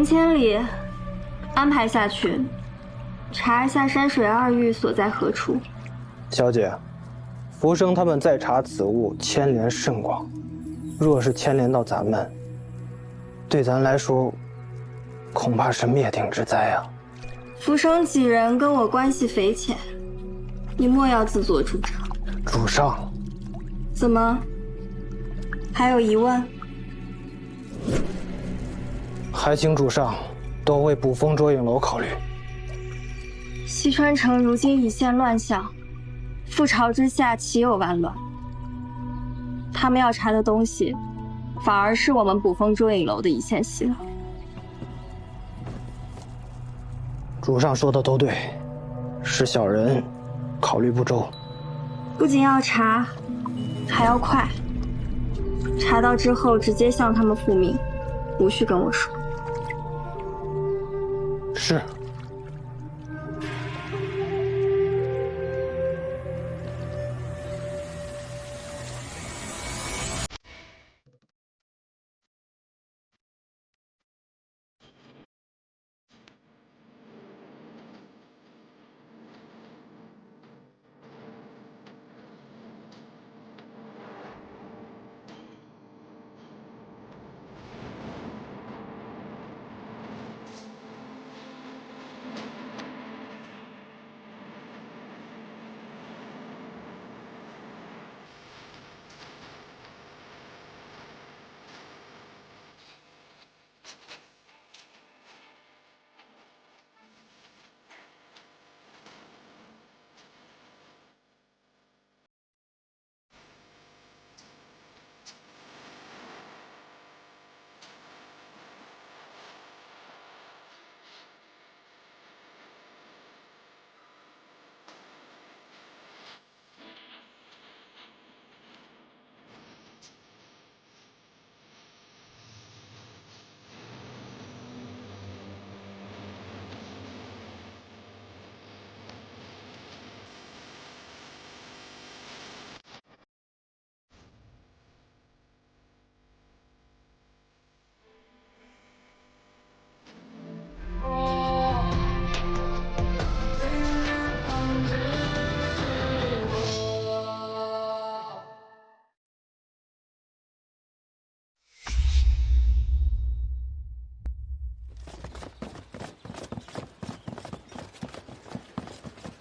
千里，安排下去，查一下山水二玉所在何处。小姐，浮生他们在查此物牵连甚广，若是牵连到咱们，对咱来说，恐怕是灭顶之灾啊！浮生几人跟我关系匪浅，你莫要自作主张。主上，怎么？还有疑问？还请主上多为捕风捉影楼考虑。西川城如今已现乱象，覆巢之下岂有完卵？他们要查的东西，反而是我们捕风捉影楼的一线希望。主上说的都对，是小人考虑不周。不仅要查，还要快。查到之后直接向他们复命，无需跟我说。是。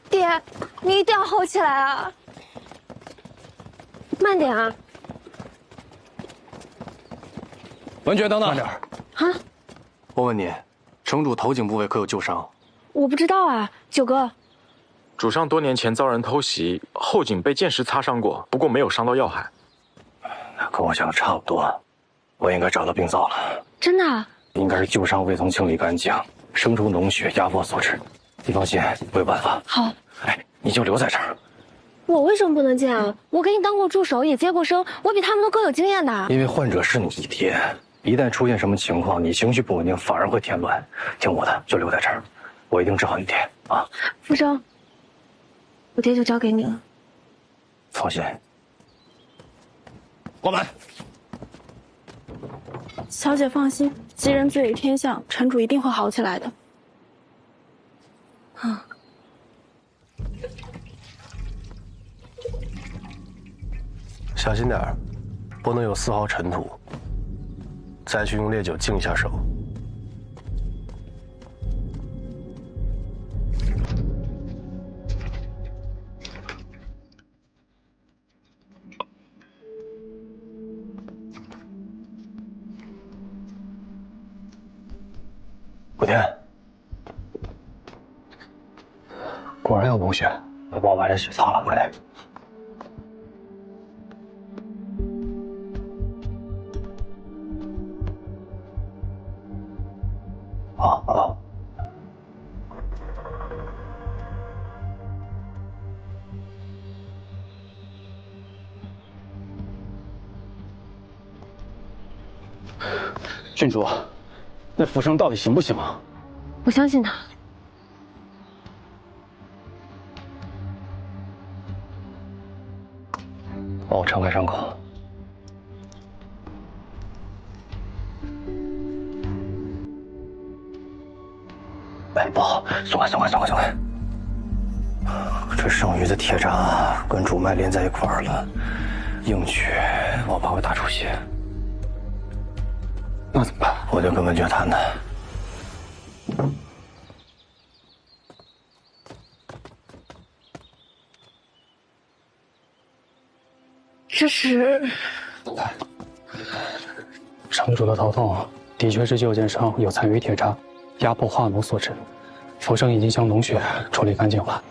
爹，你一定要吼起来啊！慢点啊！文娟，等等，慢点。啊！我问你，城主头颈部位可有旧伤？我不知道啊，九哥。主上多年前遭人偷袭，后颈被剑石擦伤过，不过没有伤到要害。那跟我想的差不多，我应该找到病灶了。真的啊？应该是旧伤未曾清理干净，生出脓血压迫所致。你放心，我有办法。好。哎，你就留在这儿。我为什么不能见啊？我给你当过助手，也接过生，我比他们都更有经验的。因为患者是你爹，一旦出现什么情况，你情绪不稳定，反而会添乱。听我的，就留在这儿，我一定治好你爹啊！浮生，我爹就交给你了。放心。关门。小姐放心，吉人自有天相，城主一定会好起来的。啊。小心点儿，不能有丝毫尘土。再去用烈酒净一下手。古天，果然有脓血，我帮我把这血擦了，快！好。郡主，那浮生到底行不行啊？我相信他。帮我撑开伤口。哎，不好，松开，松开，松开，松开！这剩余的铁渣跟主脉连在一块儿了，硬举我怕会大出血。那怎么办？我就跟文觉谈谈。这是城主的头痛的确是旧剑伤有残余铁渣压迫化脓所致，浮生已经将脓血处理干净了。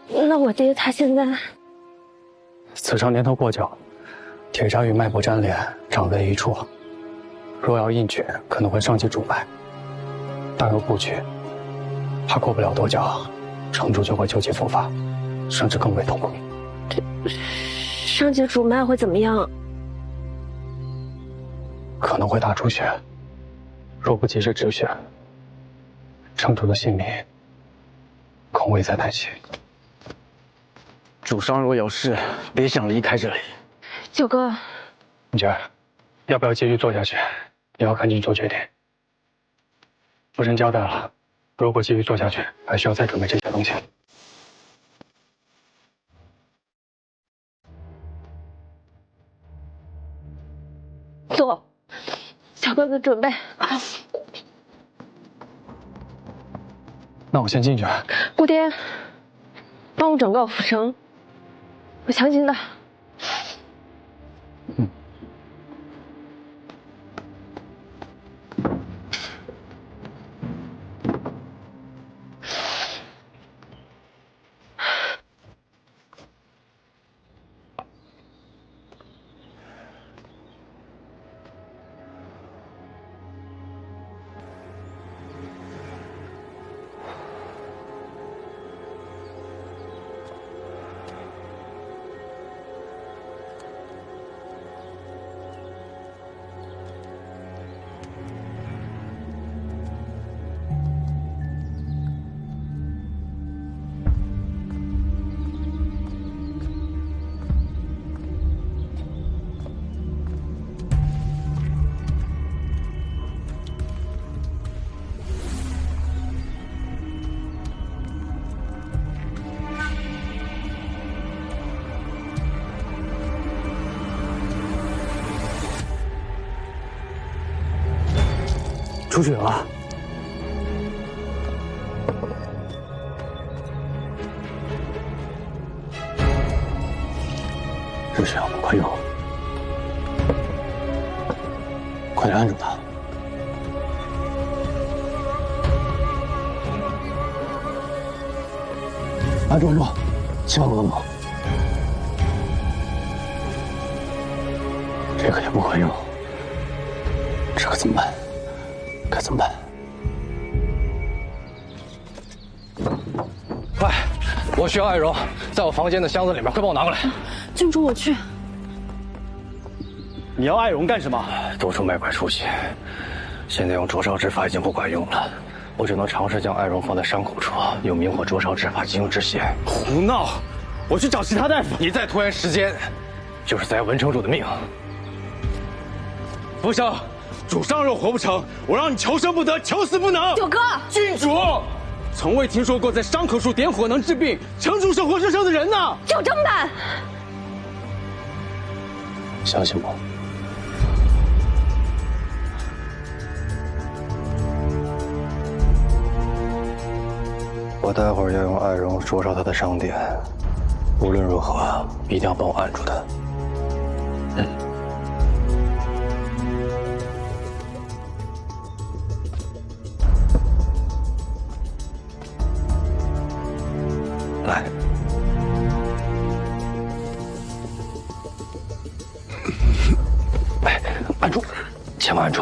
那我爹他现在……此伤年头过久，铁渣与脉搏粘连，长在一处。若要硬举，可能会伤及主脉；但若不举，怕过不了多久，城主就会旧疾复发，甚至更为痛苦。伤及主脉会怎么样？可能会大出血，若不及时止血，城主的性命恐危在旦夕。主上若有事，别想离开这里。九哥，文娟，要不要继续做下去？你要赶紧做决定。夫人交代了，如果继续做下去，还需要再准备这些东西。走，小哥哥准备。那我先进去。姑爹，帮我转告府城，我强行的。嗯。出血了。这是药不快用，快点按住他。按住，按住，千万不能动。这个也不管用，这可怎么办？该怎么办？快，我需要艾绒，在我房间的箱子里面，快帮我拿过来。郡主，我去。你要艾绒干什么？多处脉管出血，现在用灼烧之法已经不管用了，我只能尝试将艾绒放在伤口处，用明火灼烧之法进行止血。胡闹！我去找其他大夫。你再拖延时间，就是栽文城主的命。福生，主上若活不成，我让你求生不得，求死不能。九哥，郡主，从未听说过在伤口处点火能治病，城主是活生生的人呐！就这么办？相信我。我待会儿要用艾绒灼烧他的伤点，无论如何一定要帮我按住他。来，哎，按住，千万按住。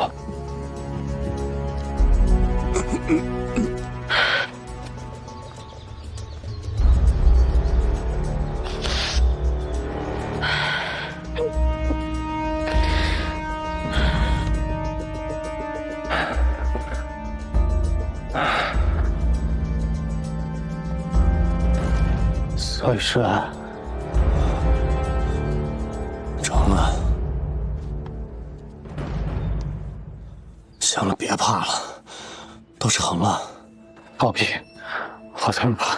所以是成了，行了，别怕了，都成了。放屁，我才不怕。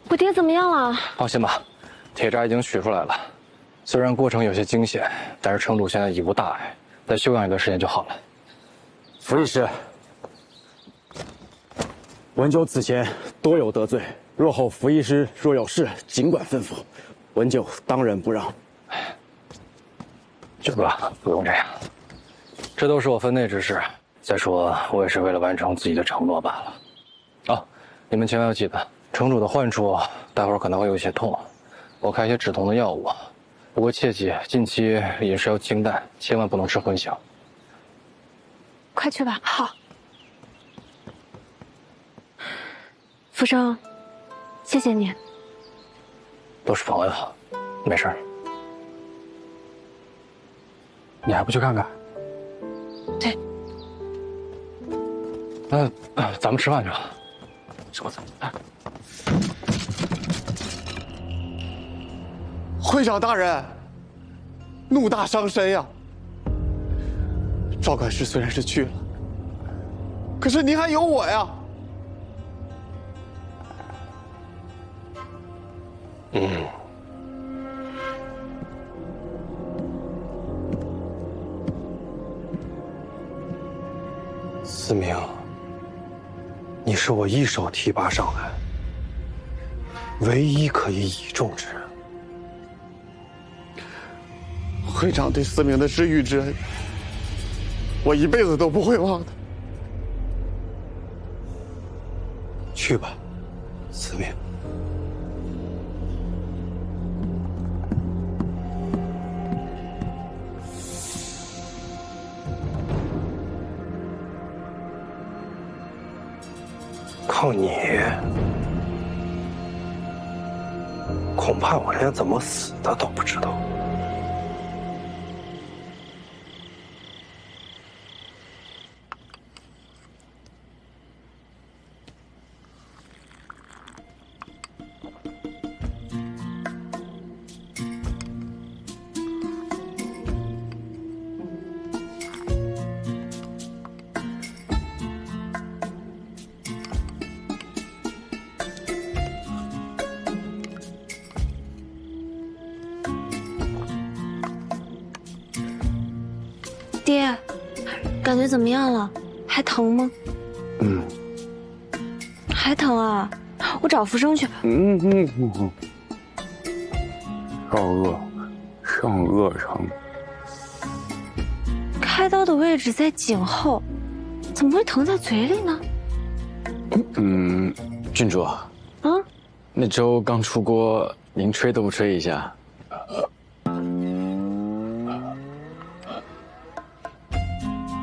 我爹怎么样了？放心吧，铁闸已经取出来了。虽然过程有些惊险，但是城主现在已无大碍，再休养一段时间就好了。符医师，文九此前多有得罪，若后符医师若有事，尽管吩咐，文九当仁不让。九哥，不用这样，这都是我分内之事。再说，我也是为了完成自己的承诺罢了。哦，你们千万要记得，城主的患处待会儿可能会有些痛，我开一些止痛的药物。不过切记，近期饮食要清淡，千万不能吃荤腥。快去吧。好。福生，谢谢你。都是朋友，没事儿。你还不去看看？对。咱们吃饭去吧。什么？会长大人，怒大伤身呀！赵管事虽然是去了，可是您还有我呀。思明，你是我一手提拔上来，唯一可以倚重之人。会长对思明的知遇之恩，我一辈子都不会忘的。去吧，思明。靠你，恐怕我连怎么死的都不知道。爹，感觉怎么样了？还疼吗？还疼啊！我找福生去。上颚上。开刀的位置在颈后，怎么会疼在嘴里呢？郡主，那粥刚出锅，您吹都不吹一下？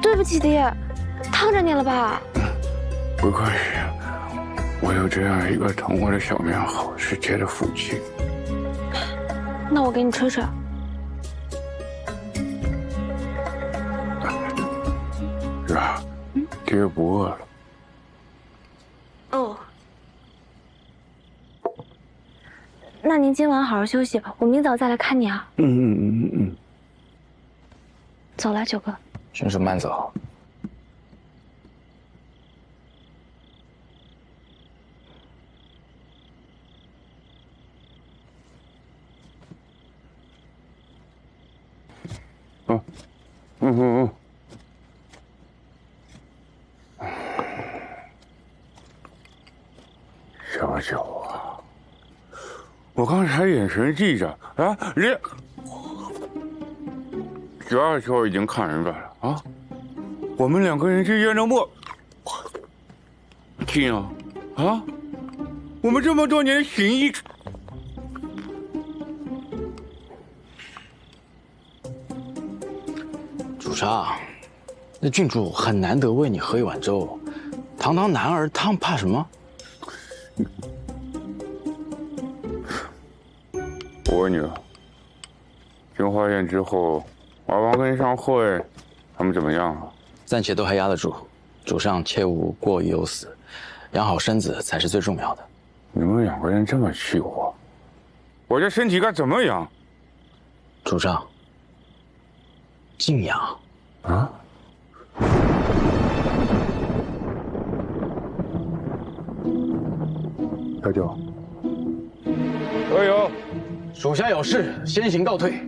对不起，爹，烫着你了吧？不客气，我有这样一个疼我的小棉袄是爹的福气。那我给你吹吹。是吧？爹不饿了。哦。那您今晚好好休息，我明早再来看你啊。走了，九哥。郡主慢走。小九啊，我刚才眼神记着啊，12球已经看明白了啊，我们两个人之间的默契啊，我们这么多年的情谊。主上，那郡主很难得为你喝一碗粥，堂堂男儿汤怕什么？我问你了，京华宴之后，娃娃跟上会，他们怎么样啊？暂且都还压得住，主上切勿过于忧思，养好身子才是最重要的。你们两个人这么气我这身体该怎么养？主上，静养，啊？小九，何有，属下有事，先行告退。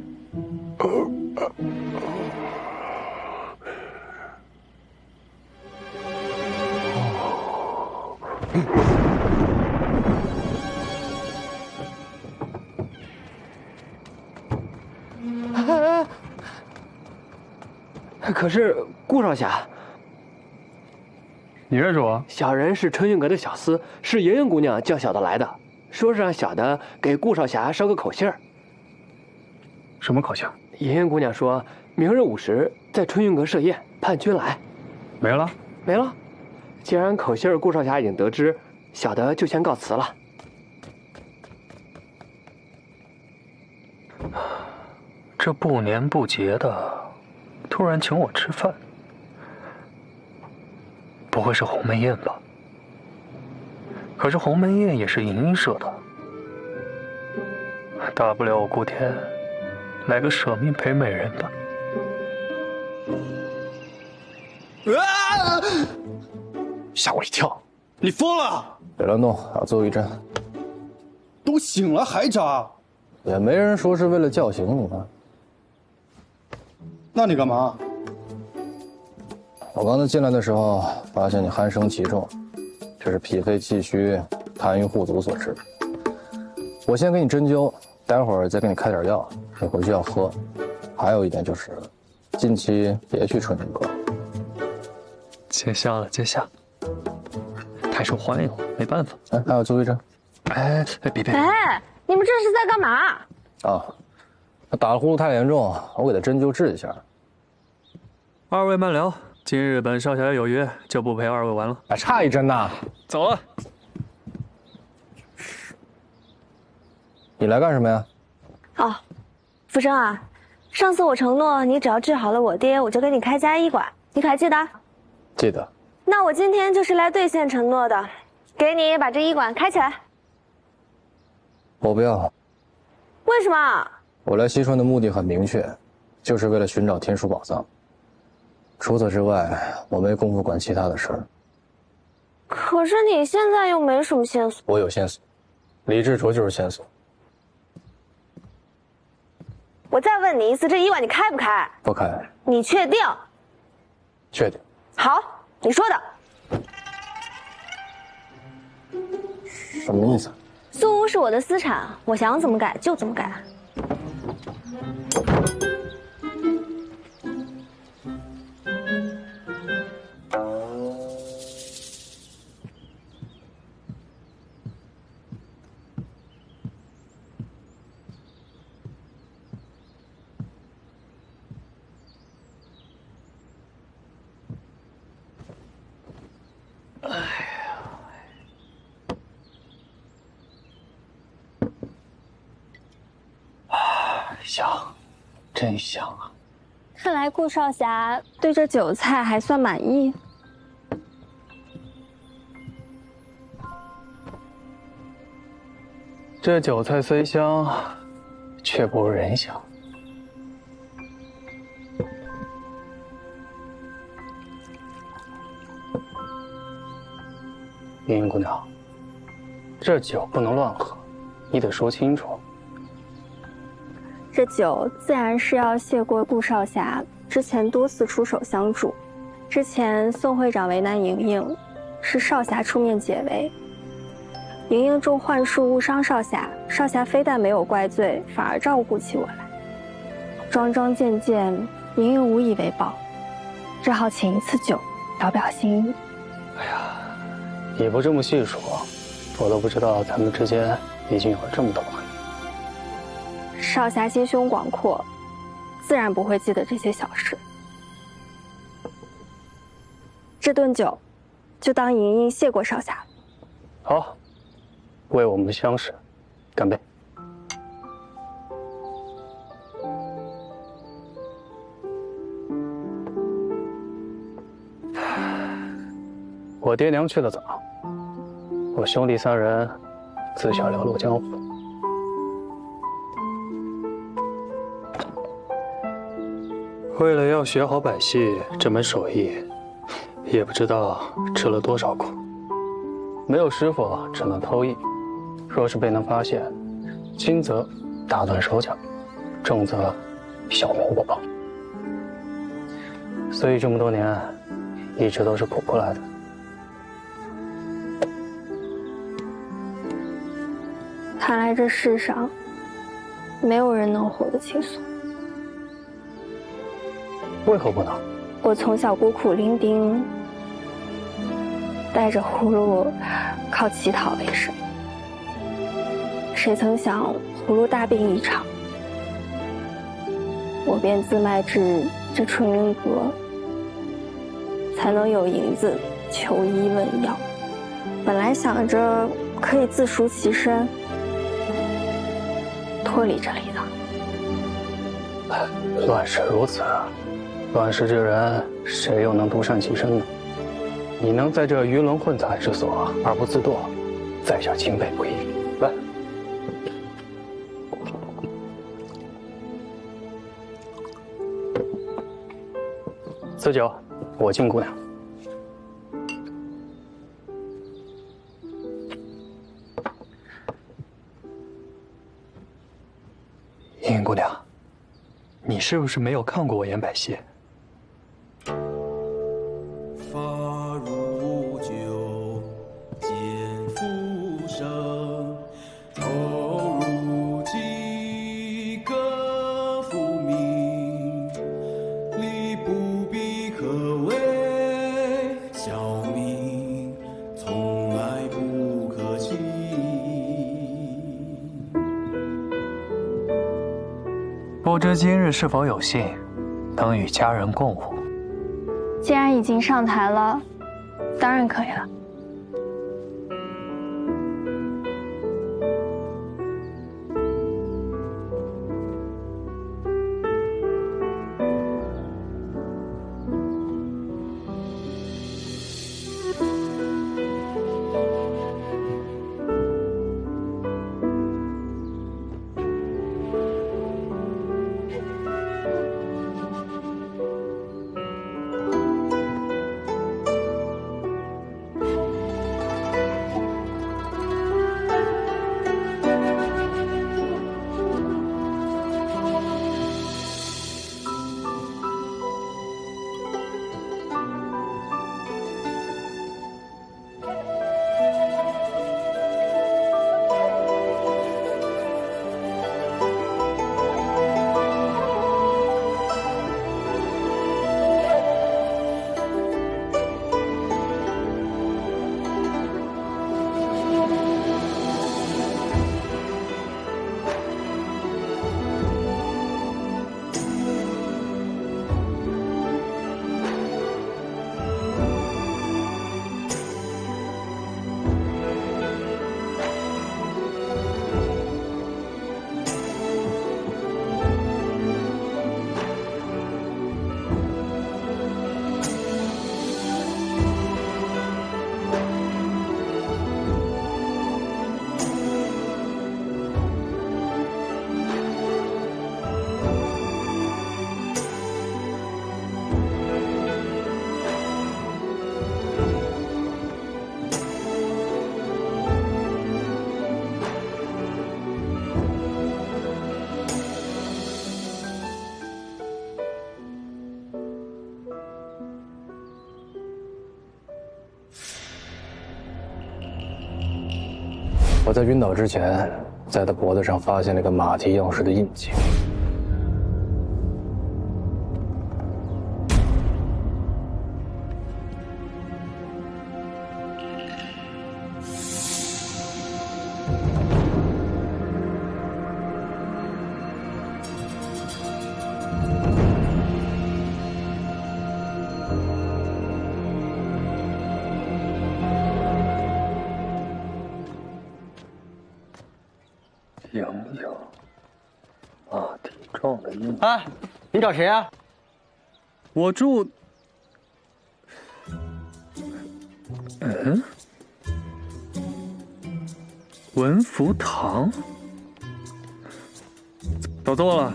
可是顾少侠，你认识我？小人是春云阁的小厮，是莹莹姑娘叫小的来的，说是让小的给顾少侠捎个口信儿。什么口信？莹莹姑娘说，明日午时在春云阁设宴，盼君来。没了？没了。既然口信儿顾少侠已经得知，小的就先告辞了。这不年不节的，突然请我吃饭，不会是鸿门宴吧？可是鸿门宴也是莹莹设的，大不了我顾天来个舍命陪美人吧。吓我一跳！你疯了？别乱动，要最后一针。都醒了还扎？也没人说是为了叫醒你们。那你干嘛？我刚才进来的时候，发现你鼾声极重，这是脾肺气虚、痰瘀互阻所致。我先给你针灸，待会儿再给你开点药，你回去要喝。还有一点就是，近期别去春云阁。见笑了，见笑。太受欢迎了，没办法。哎，还有最后一针。哎，别！哎，你们这是在干嘛？啊，他打了呼噜太严重，我给他针灸治一下。二位慢聊，今日本少侠有约，就不陪二位玩了。还差一针呢。走了。你来干什么呀？哦，福生啊，上次我承诺你只要治好了我爹，我就给你开家医馆，你可还记得？记得。那我今天就是来兑现承诺的，给你把这医馆开起来。我不要。为什么？我来西川的目的很明确，就是为了寻找天书宝藏。除此之外，我没工夫管其他的事儿。可是你现在又没什么线索。我有线索，李志卓就是线索。我再问你一次，这医馆你开不开？不开。你确定？确定。好，你说的。什么意思？苏屋是我的私产，我想怎么改就怎么改。香，真香啊！看来顾少侠对这酒菜还算满意。这酒菜虽香，却不如人香。莹莹姑娘，这酒不能乱喝，你得说清楚。这酒自然是要谢过顾少侠之前多次出手相助。之前宋会长为难莹莹，是少侠出面解围。莹莹中幻术误伤少侠，少侠非但没有怪罪，反而照顾起我来。桩桩件件，莹莹无以为报，只好请一次酒，表表心意。哎呀，你不这么细说，我都不知道咱们之间已经有了这么多回。少侠心胸广阔，自然不会记得这些小事。这顿酒，就当莹莹谢过少侠。好，为我们的相识，干杯！我爹娘去得早，我兄弟三人自小流落江湖。为了要学好百戏这门手艺，也不知道吃了多少苦。没有师傅，只能偷艺。若是被人发现，轻则打断手脚，重则小命不保。所以这么多年，一直都是苦过来的。看来这世上，没有人能活得轻松。为何不能？我从小孤苦伶仃，带着葫芦，靠乞讨为生。谁曾想葫芦大病一场，我便自卖至这春云阁，才能有银子求医问药。本来想着可以自赎其身，脱离这里的。乱世如此，乱世之人，谁又能独善其身呢？你能在这鱼龙混杂之所而不自堕，在下钦佩不已。来，此酒我敬姑娘。茵茵姑娘，你是不是没有看过我演百戏？发如酒，见浮生，投入几个浮名，理不必可谓小民，从来不可欺。不知今日是否有幸，能与家人共舞？既然已经上台了，当然可以了。我在晕倒之前，在他脖子上发现了个马蹄样式的印记。莹莹，马蹄状的印记。啊，你找谁啊？我住……文福堂。早坐了。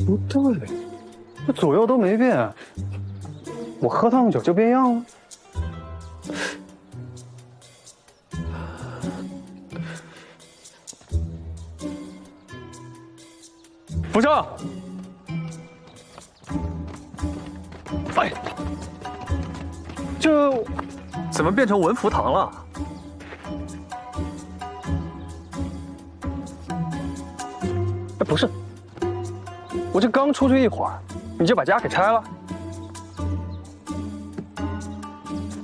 不对，这左右都没变，我喝烫酒就变样了？福生，哎，这怎么变成文福堂了？哎，不是，我这刚出去一会儿，你就把家给拆了？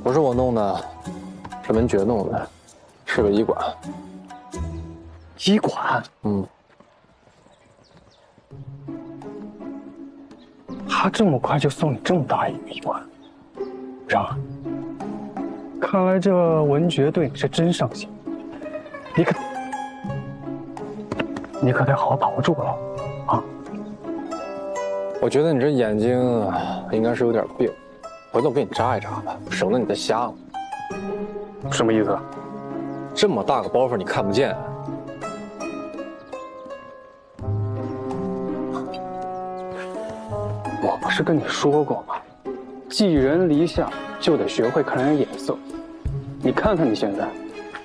不是我弄的，是文觉弄的，是个医馆。医馆？嗯。他这么快就送你这么大一个医馆，然儿，看来这文觉对你是真上心，你可得好好把握住了啊！我觉得你这眼睛应该是有点病，回头我给你扎一扎吧，省得你再瞎了。什么意思？这么大个包袱你看不见？我不是跟你说过吗？寄人篱下就得学会看人眼色。你看看你现在，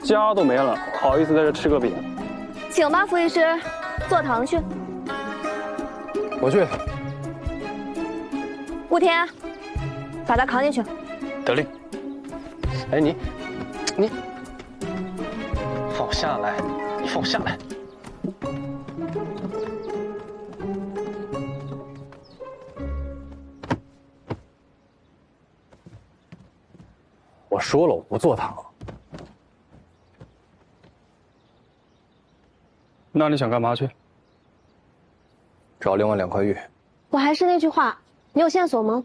家都没了，好意思在这吃个饼？请吧，傅医师，坐堂去。我去。顾天，把他扛进去。得令。哎，你放我下来，你放我下来。我说了，我不坐堂。那你想干嘛去？找另外2块玉。我还是那句话，你有线索吗？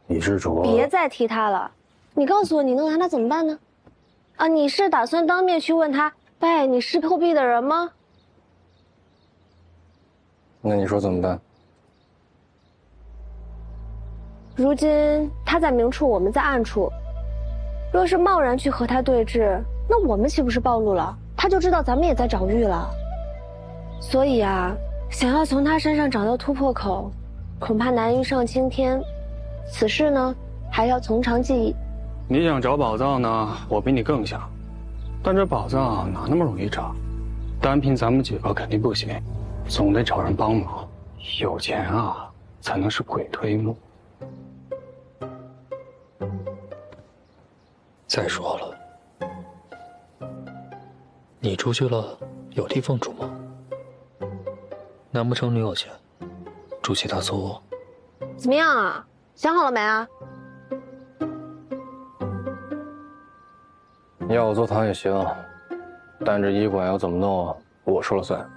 李执着，别再提他了。你告诉我，你能拿他怎么办呢？啊，你是打算当面去问他，拜你是破壁的人吗？那你说怎么办？如今他在明处，我们在暗处。若是贸然去和他对峙，那我们岂不是暴露了？他就知道咱们也在找玉了。所以啊，想要从他身上找到突破口，恐怕难于上青天。此事呢，还要从长计议。你想找宝藏呢，我比你更想。但这宝藏哪那么容易找？单凭咱们几个肯定不行，总得找人帮忙。有钱啊，才能是鬼推磨。再说了，你出去了有地方住吗？难不成你有钱住其他租屋？怎么样啊？想好了没啊？你要我坐堂也行，但这医馆要怎么弄，我说了算。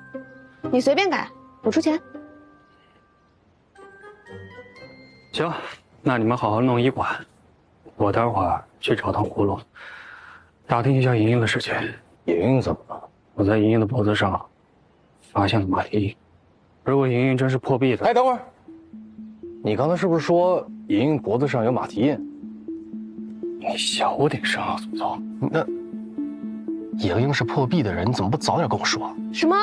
你随便改，我出钱。行，那你们好好弄医馆，我待会儿去找趟葫芦，打听一下莹莹的事情。莹莹怎么了？我在莹莹的脖子上发现了马蹄印。如果莹莹真是破壁的……哎，等会儿，你刚才是不是说莹莹脖子上有马蹄印？你小点声啊，祖宗！那莹莹是破壁的人，你怎么不早点跟我说？什么？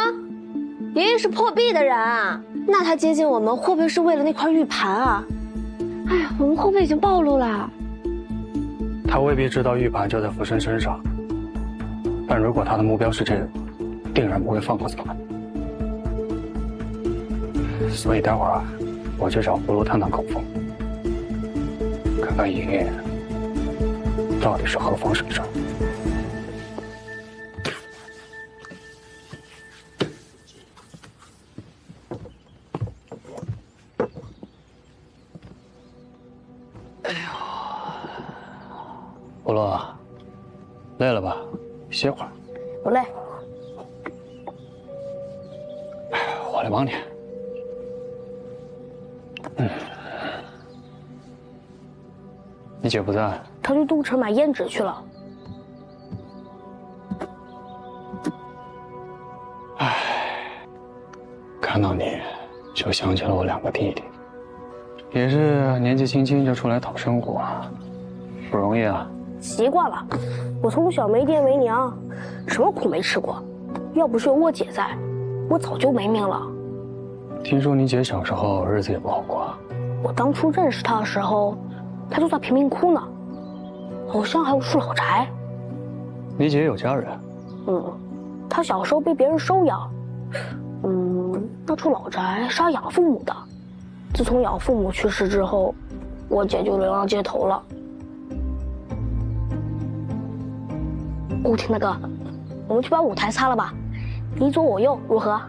莹莹是破壁的人啊？那她接近我们，会不会是为了那块玉盘啊？哎呀，我们会不会已经暴露了？他未必知道玉盘就在福生身上，但如果他的目标是这个，定然不会放过咱们。所以待会儿我去找葫芦探探口风，看看莹莹到底是何方神圣。葫芦，累了吧？歇会儿。不累。我来帮你。你姐不在？她去东城买胭脂去了。唉，看到你，就想起了我2个弟弟，也是年纪轻轻就出来讨生活，不容易啊。习惯了，我从小没爹没娘，什么苦没吃过。要不是有我姐在，我早就没命了。听说你姐小时候日子也不好过。我当初认识她的时候，她就在贫民窟呢，好像还有处老宅。你姐有家人？她小时候被别人收养。那处老宅是她养父母的。自从养父母去世之后，我姐就流浪街头了。听那个，我们去把舞台擦了吧，你左我右，如何？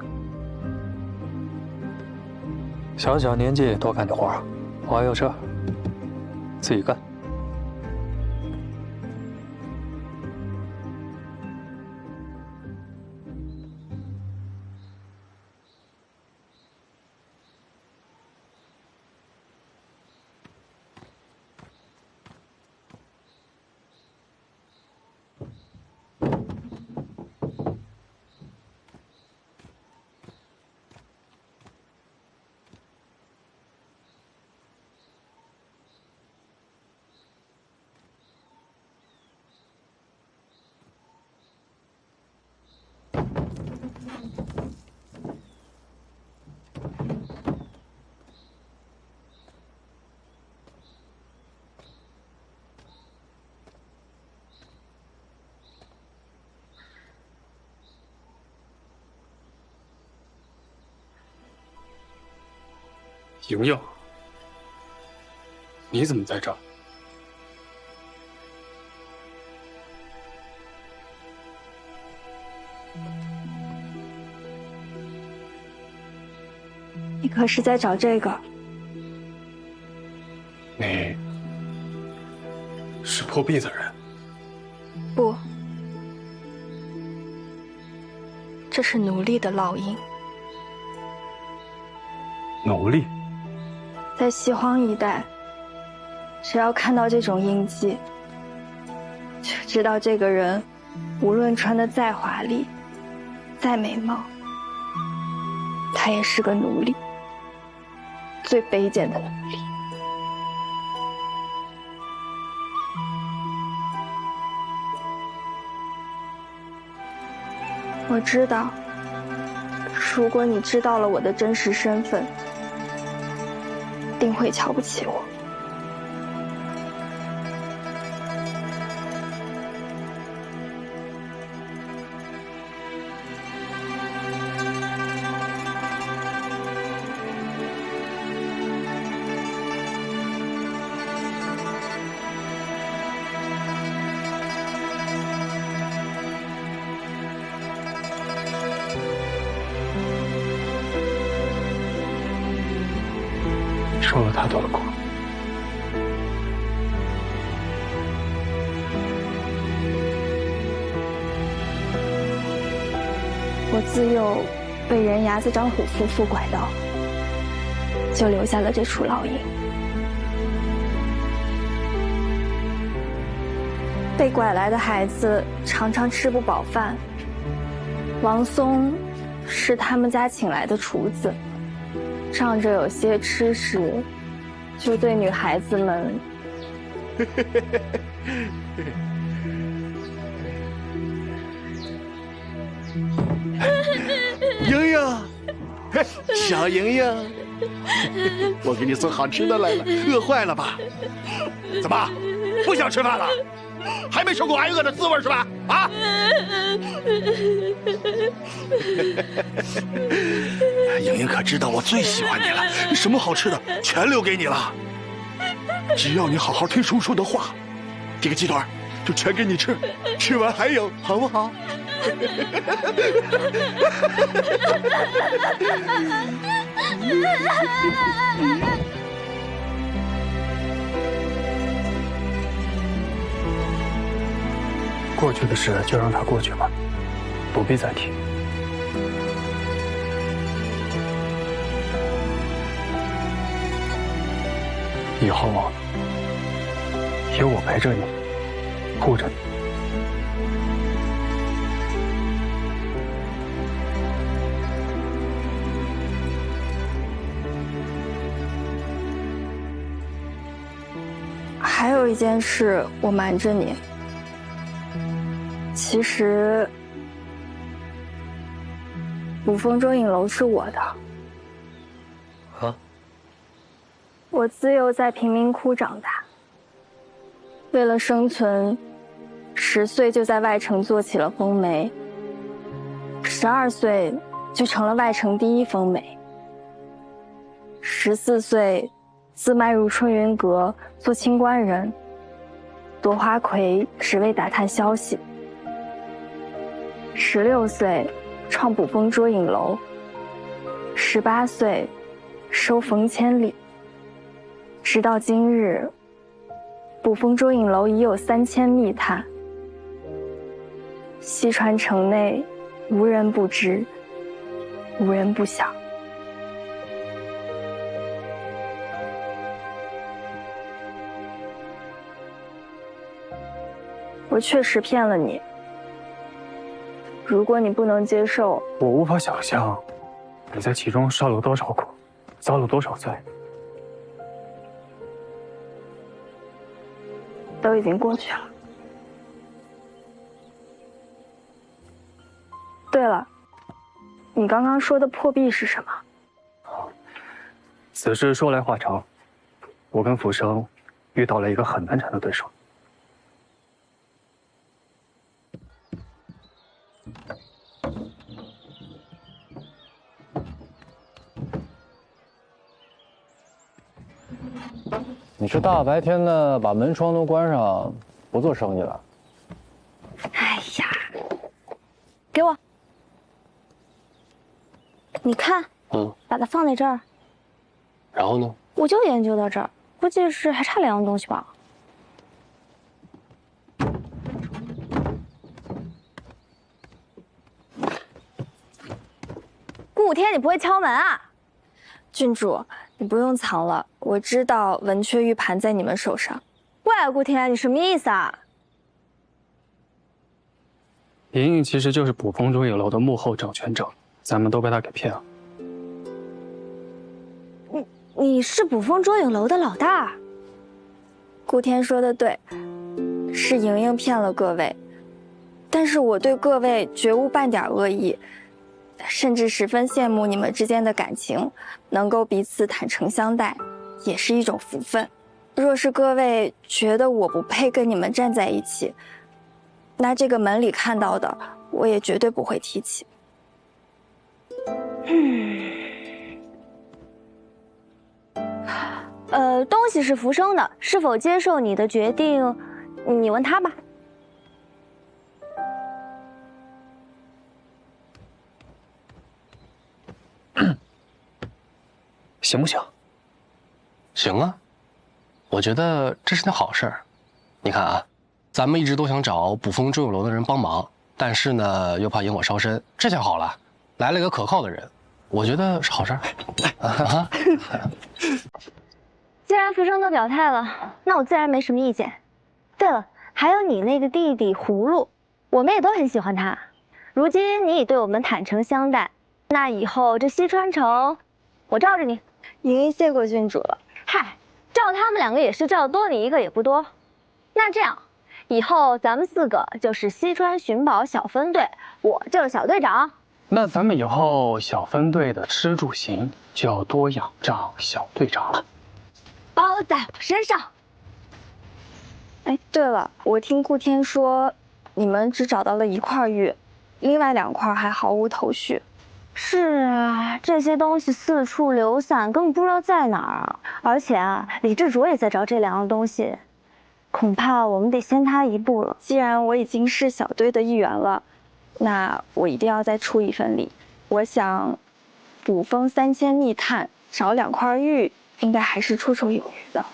小小年纪多干点活，我还有事，自己干。莹莹，你怎么在这儿？你可是在找这个？你是破壁的人？不，这是奴隶的烙印。奴隶？在西荒一带，只要看到这种印记，就知道这个人无论穿得再华丽、再美貌，他也是个奴隶，最卑贱的奴隶。我知道，如果你知道了我的真实身份，定会瞧不起我。受了太多的苦。我自幼被人牙子张虎夫妇拐到，就留下了这处烙印。被拐来的孩子常常吃不饱饭。王松是他们家请来的厨子，仗着有些吃食，就对女孩子们莹莹，小莹莹，我给你送好吃的来了，饿坏了吧？怎么不想吃饭了？还没受过挨饿的滋味是吧？啊！莹莹可知道我最喜欢你了，什么好吃的全留给你了。只要你好好听叔叔的话，这个鸡腿就全给你吃，吃完还有，好不好？过去的事就让它过去吧，不必再提。以后有我陪着你，护着你。还有一件事我瞒着你，其实捕风捉影楼是我的，我自幼在贫民窟长大，为了生存，10岁就在外城做起了风媒，12岁就成了外城第一风媒，14岁自迈入春云阁做清官人，夺花魁只为打探消息。16岁创捕风捉影楼，18岁收冯千里。直到今日，捕风捉影楼已有3000密探，西川城内无人不知，无人不晓。我确实骗了你，如果你不能接受，我无法想象你在其中受了多少苦，遭了多少罪。都已经过去了。对了，你刚刚说的破壁是什么？此事说来话长，我跟浮生遇到了一个很难缠的对手。你是大白天的把门窗都关上，不做生意了？哎呀，给我，你看，把它放在这儿。然后呢？我就研究到这儿，估计是还差2样东西吧。顾天，你不会敲门啊？郡主，你不用藏了，我知道文雀玉盘在你们手上。喂，顾天，你什么意思啊？莹莹其实就是捕风捉影楼的幕后掌权者，咱们都被她给骗了。你是捕风捉影楼的老大？顾天说的对，是莹莹骗了各位，但是我对各位绝无半点恶意。甚至十分羡慕你们之间的感情，能够彼此坦诚相待，也是一种福分。若是各位觉得我不配跟你们站在一起，那这个门里看到的，我也绝对不会提起。东西是浮生的，是否接受你的决定，你问他吧。行不行？行啊，我觉得这是件好事儿。你看啊，咱们一直都想找捕风捉影楼的人帮忙，但是呢又怕引火烧身，这下好了，来了一个可靠的人，我觉得是好事儿。啊，既然浮生都表态了，那我自然没什么意见。对了，还有你那个弟弟葫芦，我们也都很喜欢他。如今你已对我们坦诚相待，那以后这西川城，我罩着你。莹莹谢过郡主了。嗨，罩他们2个也是罩，多你1个也不多。那这样，以后咱们4个就是西川寻宝小分队，我就是小队长。那咱们以后小分队的吃住行就要多仰仗小队长了。包在我身上。哎，对了，我听顾天说，你们只找到了1块玉，另外2块还毫无头绪。是啊，这些东西四处流散，根本不知道在哪儿。而且啊，李志卓也在找这2样东西，恐怕我们得先他一步了。既然我已经是小队的一员了，那我一定要再出一份力。我想，捕风3000密探找2块玉，应该还是绰绰有余的。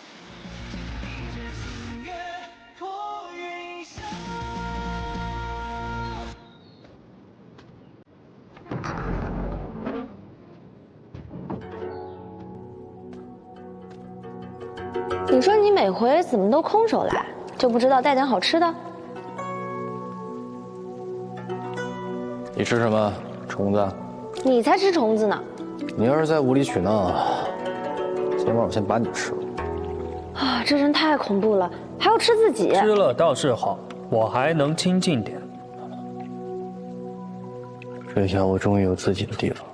你说你每回怎么都空手来，就不知道带点好吃的？你吃什么？虫子？你才吃虫子呢！你要是再无理取闹，今晚我先把你吃了。啊，这人太恐怖了，还要吃自己。吃了倒是好，我还能清静点。这下我终于有自己的地方了，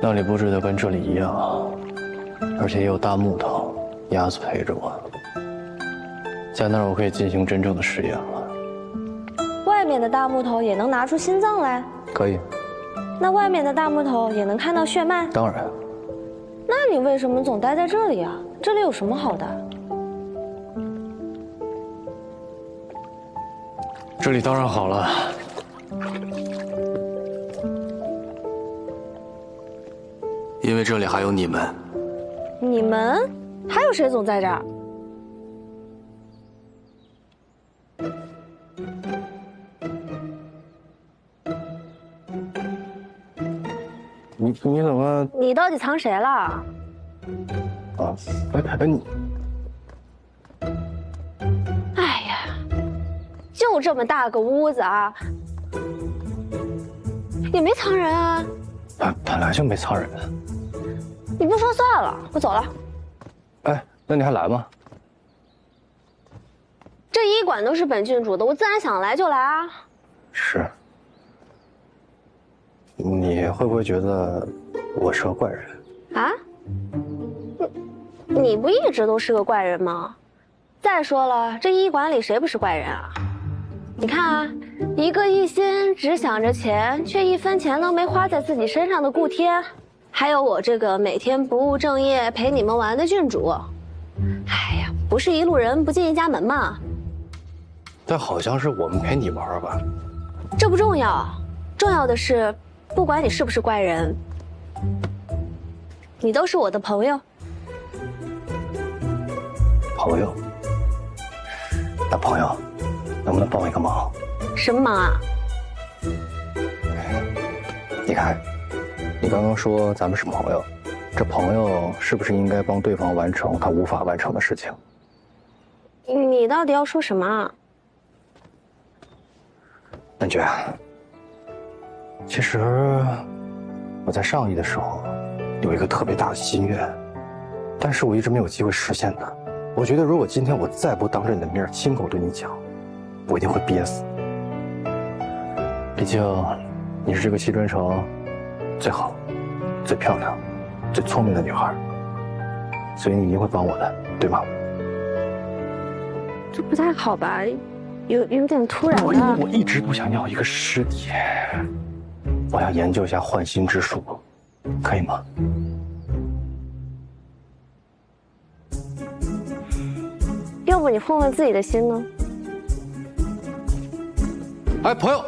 那里布置的跟这里一样，而且也有大木头鸭子陪着我，在那儿我可以进行真正的实验了。外面的大木头也能拿出心脏来？可以。那外面的大木头也能看到血脉？当然。那你为什么总待在这里啊？这里有什么好的？这里当然好了。因为这里还有你们。你们？还有谁总在这儿？你怎么？你到底藏谁了？啊，哎你，哎呀，就这么大个屋子啊，也没藏人啊。本来就没藏人。你不说算了，我走了。哎，那你还来吗？这医馆都是本郡主的，我自然想来就来啊。是。你会不会觉得我是个怪人？啊？你不一直都是个怪人吗？再说了，这医馆里谁不是怪人啊？你看啊，一个一心只想着钱，却一分钱都没花在自己身上的顾天，还有我这个每天不务正业陪你们玩的郡主。哎呀，不是一路人不进一家门吗？但好像是我们陪你玩吧。这不重要，重要的是，不管你是不是怪人，你都是我的朋友。朋友？那朋友，能不能帮我一个忙？什么忙啊？你看，你刚刚说咱们是朋友，这朋友是不是应该帮对方完成他无法完成的事情？你到底要说什么啊？南爵，其实我在上一的时候有一个特别大的心愿，但是我一直没有机会实现它。我觉得如果今天我再不当着你的面亲口对你讲，我一定会憋死。毕竟你是这个西川城最好、最漂亮、最聪明的女孩，所以你一定会帮我的，对吗？这不太好吧？有点突然了。我一直都想要一个尸体，我要研究一下换心之术，可以吗？要不你换换自己的心呢？哎，朋友。